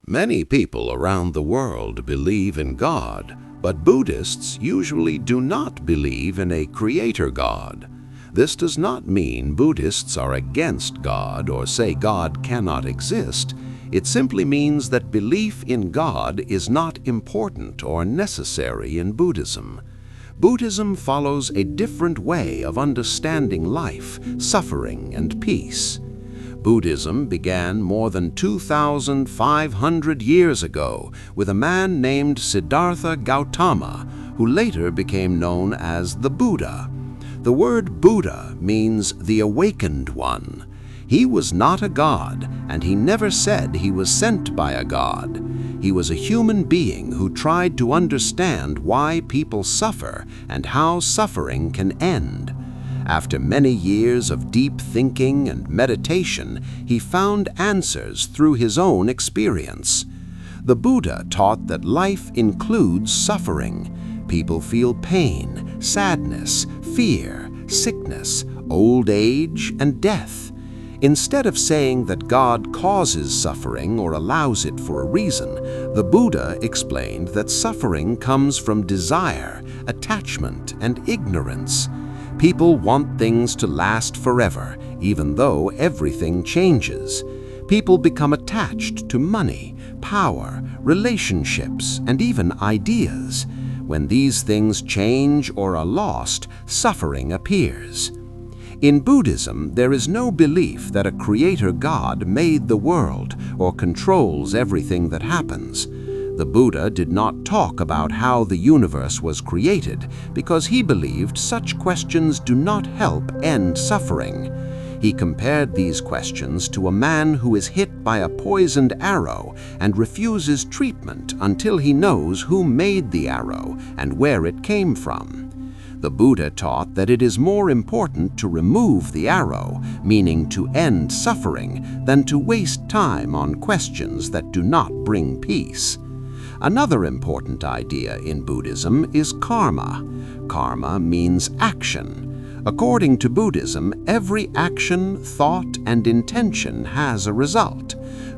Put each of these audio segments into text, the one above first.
Many people around the world believe in God, but Buddhists usually do not believe in a creator God. This does not mean Buddhists are against God or say God cannot exist. It simply means that belief in God is not important or necessary in Buddhism. Buddhism follows a different way of understanding life, suffering, and peace. Buddhism began more than 2,500 years ago with a man named Siddhartha Gautama, who later became known as the Buddha. The word Buddha means the awakened one. He was not a god, and he never said he was sent by a god. He was a human being who tried to understand why people suffer and how suffering can end. After many years of deep thinking and meditation, he found answers through his own experience. The Buddha taught that life includes suffering. People feel pain, sadness, fear, sickness, old age, and death. Instead of saying that God causes suffering or allows it for a reason, the Buddha explained that suffering comes from desire, attachment, and ignorance. People want things to last forever, even though everything changes. People become attached to money, power, relationships, and even ideas. When these things change or are lost, suffering appears. In Buddhism, there is no belief that a creator God made the world or controls everything that happens. The Buddha did not talk about how the universe was created because he believed such questions do not help end suffering. He compared these questions to a man who is hit by a poisoned arrow and refuses treatment until he knows who made the arrow and where it came from. The Buddha taught that it is more important to remove the arrow, meaning to end suffering, than to waste time on questions that do not bring peace. Another important idea in Buddhism is karma. Karma means action. According to Buddhism, every action, thought, and intention has a result.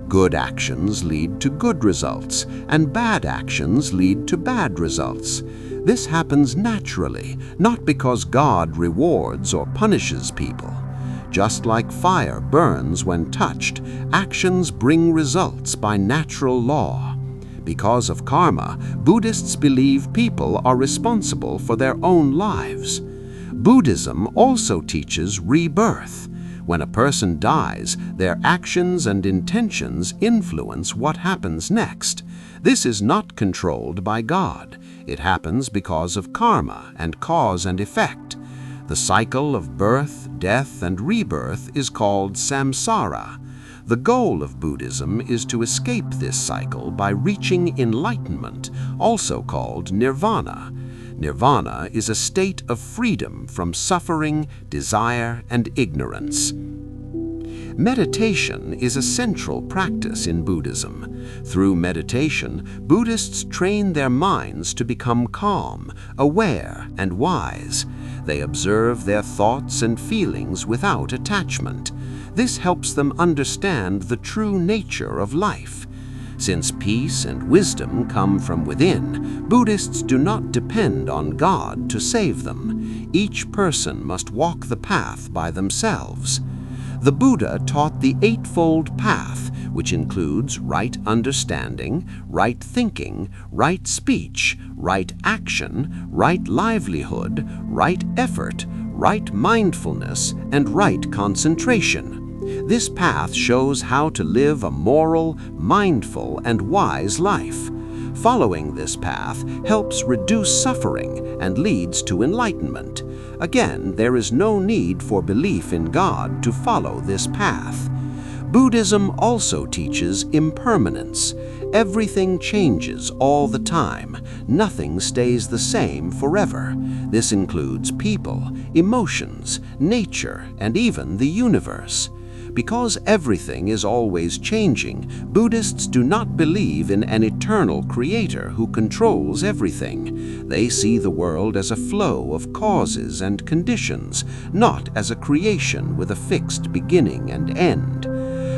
Good actions lead to good results, and bad actions lead to bad results. This happens naturally, not because God rewards or punishes people. Just like fire burns when touched, actions bring results by natural law. Because of karma, Buddhists believe people are responsible for their own lives. Buddhism also teaches rebirth. When a person dies, their actions and intentions influence what happens next. This is not controlled by God. It happens because of karma and cause and effect. The cycle of birth, death, and rebirth is called samsara. The goal of Buddhism is to escape this cycle by reaching enlightenment, also called nirvana. Nirvana is a state of freedom from suffering, desire, and ignorance. Meditation is a central practice in Buddhism. Through meditation, Buddhists train their minds to become calm, aware, and wise. They observe their thoughts and feelings without attachment. This helps them understand the true nature of life. Since peace and wisdom come from within, Buddhists do not depend on God to save them. Each person must walk the path by themselves. The Buddha taught the Eightfold Path, which includes right understanding, right thinking, right speech, right action, right livelihood, right effort, right mindfulness, and right concentration. This path shows how to live a moral, mindful, and wise life. Following this path helps reduce suffering and leads to enlightenment. Again, there is no need for belief in God to follow this path. Buddhism also teaches impermanence. Everything changes all the time. Nothing stays the same forever. This includes people, emotions, nature, and even the universe. Because everything is always changing, Buddhists do not believe in an eternal creator who controls everything. They see the world as a flow of causes and conditions, not as a creation with a fixed beginning and end.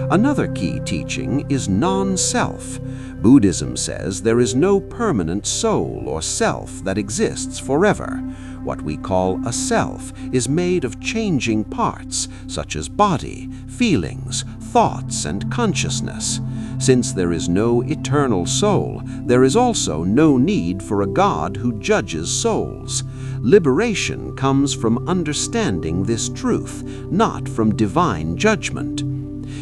Another key teaching is non-self. Buddhism says there is no permanent soul or self that exists forever. What we call a self is made of changing parts, such as body, feelings, thoughts, and consciousness. Since there is no eternal soul, there is also no need for a God who judges souls. Liberation comes from understanding this truth, not from divine judgment.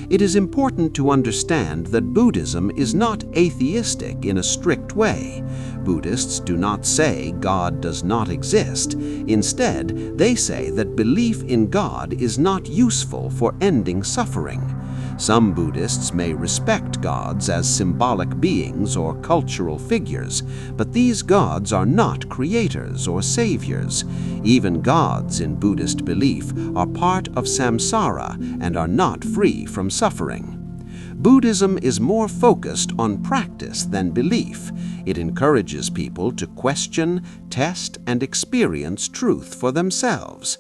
It is important to understand that Buddhism is not atheistic in a strict way. Buddhists do not say God does not exist. Instead, they say that belief in God is not useful for ending suffering. Some Buddhists may respect gods as symbolic beings or cultural figures, but these gods are not creators or saviors. Even gods in Buddhist belief are part of samsara and are not free from suffering. Buddhism is more focused on practice than belief. It encourages people to question, test, and experience truth for themselves.